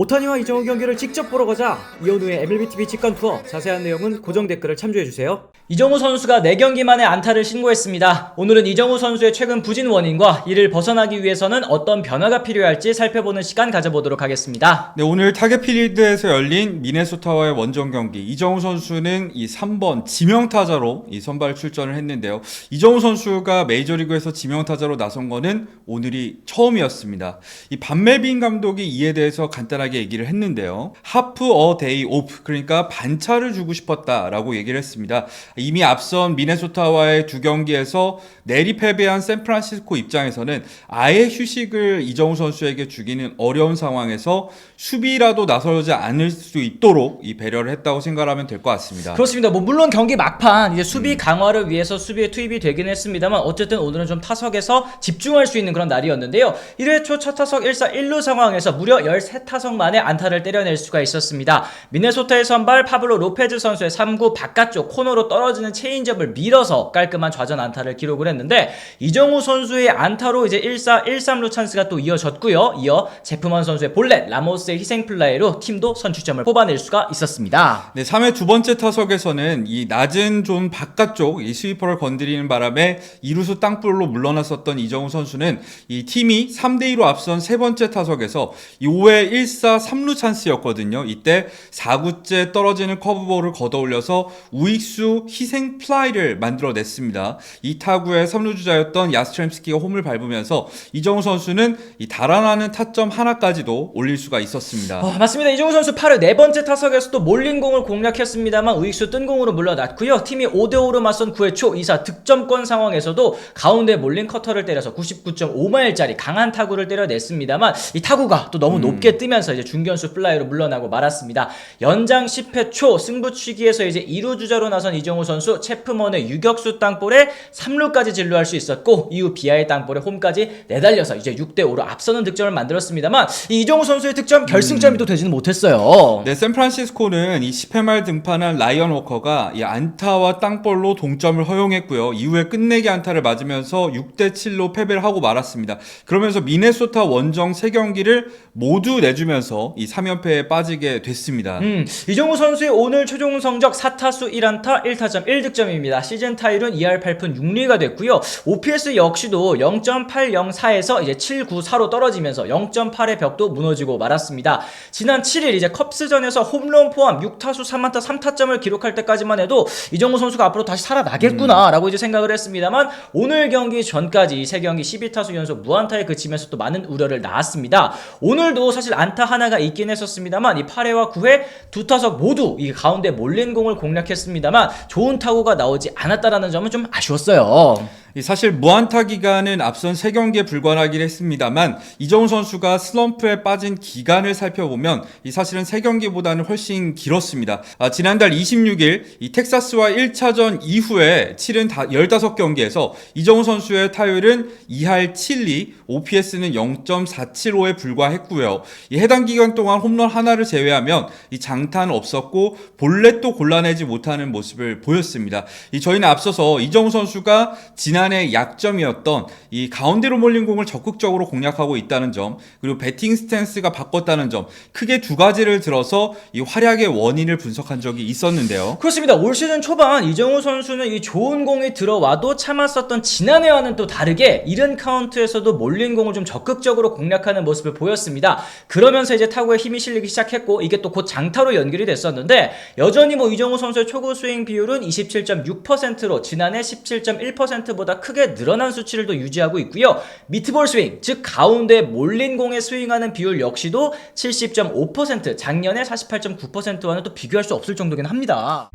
오타니와 이정우 경기를 직접 보러 가자. 이현우의 MLBTV 직관 투어. 자세한 내용은 고정 댓글을 참조해주세요. 이정우 선수가 4경기 만에 안타를 신고했습니다. 오늘은 이정우 선수의 최근 부진 원인과 이를 벗어나기 위해서는 어떤 변화가 필요할지 살펴보는 시간 가져보도록 하겠습니다. 네, 오늘 타겟 필드에서 열린 미네소타와의 원정 경기, 이정우 선수는 이 3번 지명타자로 이 선발 출전을 했는데요. 이정우 선수가 메이저리그에서 지명타자로 나선 거는 오늘이 처음이었습니다. 이 반멜빈 감독이 이에 대해서 간단하게 얘기를 했는데요. 하프 어 데이 오프, 그러니까 반차를 주고 싶었다라고 얘기를 했습니다. 이미 앞선 미네소타와의 2경기에서 내리 패배한 샌프란시스코 입장에서는 아예 휴식을 이정우 선수에게 주기는 어려운 상황에서 수비라도 나서지 않을 수 있도록 이 배려를 했다고 생각하면 될 것 같습니다. 그렇습니다. 물론 경기 막판 이제 수비 강화를 위해서 수비에 투입이 되긴 했습니다만 어쨌든 오늘은 좀 타석에서 집중할 수 있는 그런 날이었는데요. 1회 초 첫 타석 1사 1루 상황에서 무려 13타석 만에 안타를 때려낼 수가 있었습니다. 미네소타의 선발 파블로 로페즈 선수의 3구 바깥쪽 코너로 떨어지는 체인지업을 밀어서 깔끔한 좌전 안타를 기록을 했는데, 이정우 선수의 안타로 이제 1사 1-3루 찬스가 또 이어졌고요. 이어 제프먼 선수의 볼넷, 라모스의 희생플라이로 팀도 선취점을 뽑아낼 수가 있었습니다. 네, 3회 두 번째 타석에서는 이 낮은 존 바깥쪽 이 스위퍼를 건드리는 바람에 이루수 땅볼로 물러났었던 이정우 선수는 이 팀이 3대2로 앞선 세 번째 타석에서 5회 1사 3루 찬스였거든요. 이때 4구째 떨어지는 커브볼을 걷어올려서 우익수 희생 플라이를 만들어냈습니다. 이 타구에 3루 주자였던 야스트렘스키가 홈을 밟으면서 이정우 선수는 이 달아나는 타점 하나까지도 올릴 수가 있었습니다. 맞습니다. 이정우 선수 8회 네 번째 타석에서도 몰린 공을 공략했습니다만 우익수 뜬 공으로 물러났고요. 팀이 5대5로 맞선 9회 초 2사 득점권 상황에서도 가운데 몰린 커터를 때려서 99.5마일짜리 강한 타구를 때려냈습니다만 이 타구가 또 너무 높게 뜨면서 이제 중견수 플라이로 물러나고 말았습니다. 연장 10회 초 승부치기에서 이제 2루 주자로 나선 이정우 선수 체프먼의 유격수 땅볼에 3루까지 진루할 수 있었고, 이후 비아의 땅볼에 홈까지 내달려서 이제 6대5로 앞서는 득점을 만들었습니다만 이 이정우 선수의 득점 결승점이 또 되지는 못했어요. 네, 샌프란시스코는 이 10회 말 등판한 라이언 워커가 이 안타와 땅볼로 동점을 허용했고요. 이후에 끝내기 안타를 맞으면서 6대7로 패배를 하고 말았습니다. 그러면서 미네소타 원정 3경기를 모두 내주면서 이 3연패에 빠지게 됐습니다. 이정우 선수의 오늘 최종 성적 4타수 1안타 1타점 1득점입니다. 시즌 타율은 2할 8푼 6리가 됐고요. OPS 역시도 0.804에서 이제 794로 떨어지면서 0.8의 벽도 무너지고 말았습니다. 지난 7일 이제 컵스전에서 홈런 포함 6타수 3안타 3타점을 기록할 때까지만 해도 이정우 선수가 앞으로 다시 살아나겠구나라고 이제 생각을 했습니다만, 오늘 경기 전까지 3경기 12타수 연속 무안타에 그치면서 또 많은 우려를 낳았습니다. 오늘도 사실 안타 하나가 있긴 했었습니다만 이 8회와 9회 두 타석 모두 이 가운데 몰린 공을 공략했습니다만 좋은 타구가 나오지 않았다라는 점은 좀 아쉬웠어요. 사실 무안타 기간은 앞선 3경기에 불과하긴 했습니다만 이정우 선수가 슬럼프에 빠진 기간을 살펴보면 이 사실은 3경기보다는 훨씬 길었습니다. 지난달 26일 이 텍사스와 1차전 이후에 치른 15경기에서 이정우 선수의 타율은 2할 7리, OPS는 0.475에 불과했고요. 이 해당 기간 동안 홈런 하나를 제외하면 이 장타는 없었고 볼넷도 골라내지 못하는 모습을 보였습니다. 저희는 앞서서 이정우 선수가 지난해 약점이었던 이 가운데로 몰린 공을 적극적으로 공략하고 있다는 점, 그리고 배팅 스탠스가 바꿨다는 점, 크게 두 가지를 들어서 이 활약의 원인을 분석한 적이 있었는데요. 그렇습니다. 올 시즌 초반 이정우 선수는 이 좋은 공이 들어와도 참았었던 지난해와는 또 다르게 이른 카운트에서도 몰린 공을 좀 적극적으로 공략하는 모습을 보였습니다. 그러면서 이제 타구에 힘이 실리기 시작했고, 이게 또 곧 장타로 연결이 됐었는데, 여전히 이정우 선수의 초구 스윙 비율은 27.6%로 지난해 17.1%보다 크게 늘어난 수치를 또 유지하고 있고요. 미트볼 스윙, 즉 가운데 몰린 공에 스윙하는 비율 역시도 70.5%, 작년에 48.9%와는 또 비교할 수 없을 정도긴 합니다.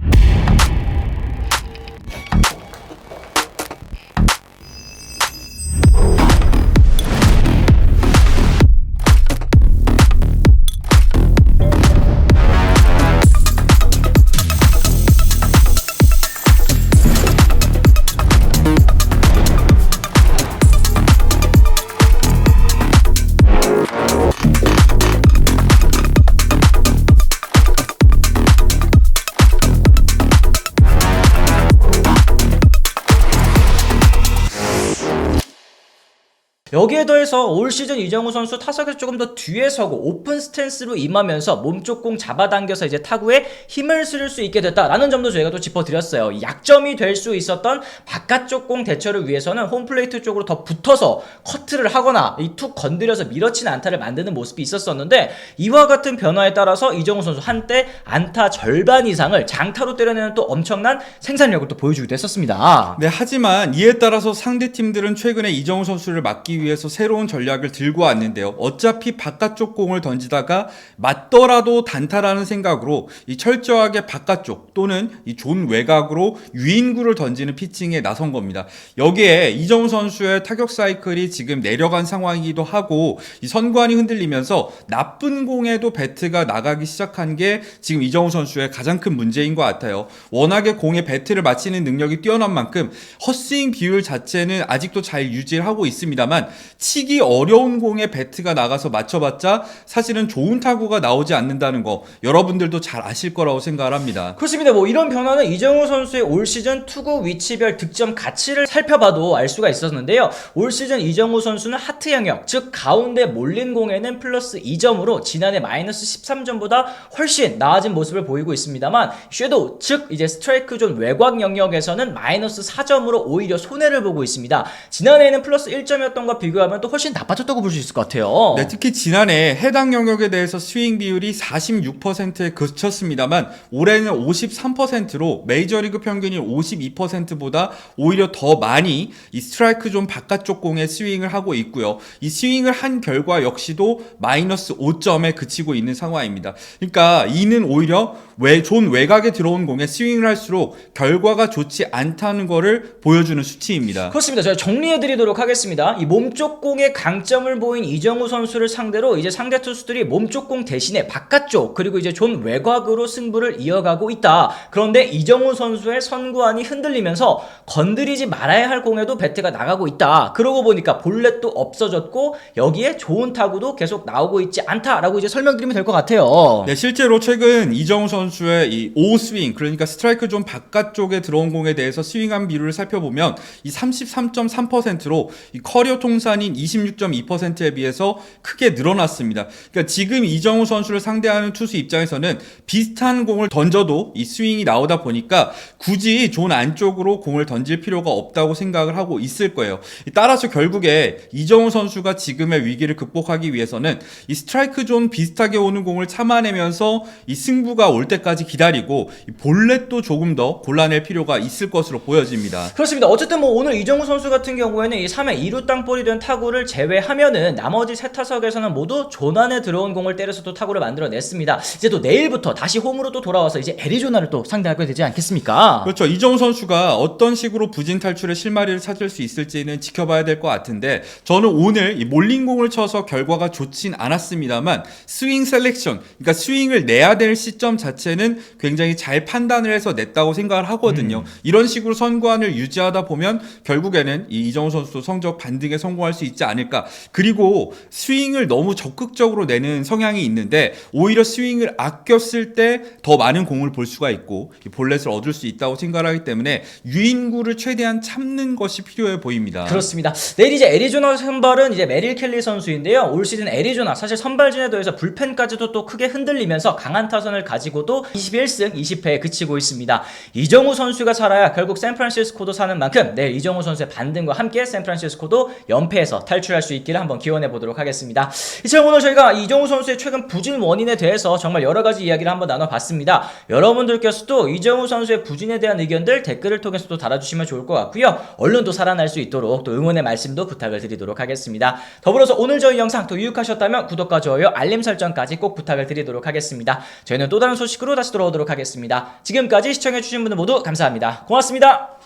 여기에 더해서 올 시즌 이정우 선수 타석에서 조금 더 뒤에 서고 오픈 스탠스로 임하면서 몸쪽 공 잡아당겨서 이제 타구에 힘을 실을 수 있게 됐다라는 점도 저희가 또 짚어드렸어요. 약점이 될 수 있었던 바깥쪽 공 대처를 위해서는 홈플레이트 쪽으로 더 붙어서 커트를 하거나 이 툭 건드려서 밀어치는 안타를 만드는 모습이 있었었는데, 이와 같은 변화에 따라서 이정우 선수 한때 안타 절반 이상을 장타로 때려내는 또 엄청난 생산력을 또 보여주기도 했었습니다. 네, 하지만 이에 따라서 상대 팀들은 최근에 이정우 선수를 막기 위해서 새로운 전략을 들고 왔는데요. 어차피 바깥쪽 공을 던지다가 맞더라도 단타라는 생각으로 이 철저하게 바깥쪽 또는 이 존 외곽으로 유인구를 던지는 피칭에 나선 겁니다. 여기에 이정우 선수의 타격 사이클이 지금 내려간 상황이기도 하고 이 선관이 흔들리면서 나쁜 공에도 배트가 나가기 시작한 게 지금 이정우 선수의 가장 큰 문제인 것 같아요. 워낙에 공에 배트를 맞히는 능력이 뛰어난 만큼 헛스윙 비율 자체는 아직도 잘 유지하고 있습니다만, 치기 어려운 공에 배트가 나가서 맞춰봤자 사실은 좋은 타구가 나오지 않는다는 거 여러분들도 잘 아실 거라고 생각을 합니다. 그렇습니다. 뭐 이런 변화는 이정우 선수의 올 시즌 투구 위치별 득점 가치를 살펴봐도 알 수가 있었는데요. 올 시즌 이정우 선수는 하트 영역, 즉 가운데 몰린 공에는 플러스 2점으로 지난해 마이너스 13점보다 훨씬 나아진 모습을 보이고 있습니다만, 섀도우, 즉 이제 스트라이크 존 외곽 영역에서는 마이너스 4점으로 오히려 손해를 보고 있습니다. 지난해에는 플러스 1점이었던 것과 비교하면 또 훨씬 나빠졌다고 볼 수 있을 것 같아요. 네, 특히 지난해 해당 영역에 대해서 스윙 비율이 46%에 그쳤습니다만 올해는 53%로 메이저리그 평균이 52%보다 오히려 더 많이 이 스트라이크 존 바깥쪽 공에 스윙을 하고 있고요. 이 스윙을 한 결과 역시도 마이너스 5점에 그치고 있는 상황입니다. 그러니까 이는 오히려 존 외곽에 들어온 공에 스윙을 할수록 결과가 좋지 않다는 거를 보여주는 수치입니다. 그렇습니다. 제가 정리해드리도록 하겠습니다. 이 몸쪽 공의 강점을 보인 이정우 선수를 상대로 이제 상대 투수들이 몸쪽 공 대신에 바깥쪽 그리고 이제 존 외곽으로 승부를 이어가고 있다. 그런데 이정우 선수의 선구안이 흔들리면서 건드리지 말아야 할 공에도 배트가 나가고 있다. 그러고 보니까 볼넷도 없어졌고 여기에 좋은 타구도 계속 나오고 있지 않다라고 이제 설명드리면 될 것 같아요. 네, 실제로 최근 이정우 선수의 이 오스윙, 그러니까 스트라이크 존 바깥쪽에 들어온 공에 대해서 스윙한 비율을 살펴보면 이 33.3%로 이 커리어 통산인 26.2%에 비해서 크게 늘어났습니다. 그러니까 지금 이정우 선수를 상대하는 투수 입장에서는 비슷한 공을 던져도 이 스윙이 나오다 보니까 굳이 존 안쪽으로 공을 던질 필요가 없다고 생각을 하고 있을 거예요. 따라서 결국에 이정우 선수가 지금의 위기를 극복하기 위해서는 이 스트라이크 존 비슷하게 오는 공을 참아내면서 이 승부가 올 때까지 기다리고 이 볼넷도 조금 더 골라낼 필요가 있을 것으로 보여집니다. 그렇습니다. 어쨌든 뭐 오늘 이정우 선수 같은 경우에는 이 3회 2루 땅볼이 된 타구를 제외하면은 나머지 세 타석에서는 모두 존 안에 들어온 공을 때려서 또 타구를 만들어냈습니다. 이제 또 내일부터 다시 홈으로 또 돌아와서 이제 애리조나를 또 상대하게 되지 않겠습니까? 그렇죠. 이정우 선수가 어떤 식으로 부진 탈출의 실마리를 찾을 수 있을지는 지켜봐야 될 것 같은데, 저는 오늘 이 몰린 공을 쳐서 결과가 좋진 않았습니다만 스윙 셀렉션, 그러니까 스윙을 내야 될 시점 자체는 굉장히 잘 판단을 해서 냈다고 생각을 하거든요. 이런 식으로 선구안을 유지하다 보면 결국에는 이 이정우 선수도 성적 반등에 성공할 수 있지 않을까. 그리고 스윙을 너무 적극적으로 내는 성향이 있는데 오히려 스윙을 아꼈을 때 더 많은 공을 볼 수가 있고 볼넷을 얻을 수 있다고 생각을 하기 때문에 유인구를 최대한 참는 것이 필요해 보입니다. 그렇습니다. 내일 이제 애리조나 선발은 이제 메릴 켈리 선수인데요. 올 시즌 애리조나 사실 선발진에 더해서 불펜까지도 또 크게 흔들리면서 강한 타선을 가지고도 21승 20패에 그치고 있습니다. 이정우 선수가 살아야 결국 샌프란시스코도 사는 만큼 내일 이정우 선수의 반등과 함께 샌프란시스코도 연패에서 탈출할 수 있기를 한번 기원해 보도록 하겠습니다. 이처럼 오늘 저희가 이정우 선수의 최근 부진 원인에 대해서 정말 여러 가지 이야기를 한번 나눠봤습니다. 여러분들께서도 이정우 선수의 부진에 대한 의견들 댓글을 통해서 또 달아주시면 좋을 것 같고요. 얼른 또 살아날 수 있도록 또 응원의 말씀도 부탁을 드리도록 하겠습니다. 더불어서 오늘 저희 영상 또 유익하셨다면 구독과 좋아요, 알림 설정까지 꼭 부탁을 드리도록 하겠습니다. 저희는 또 다른 소식으로 다시 돌아오도록 하겠습니다. 지금까지 시청해주신 분들 모두 감사합니다. 고맙습니다.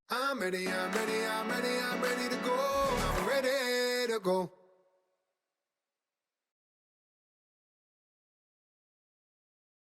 I'm ready to go. I'm ready to go.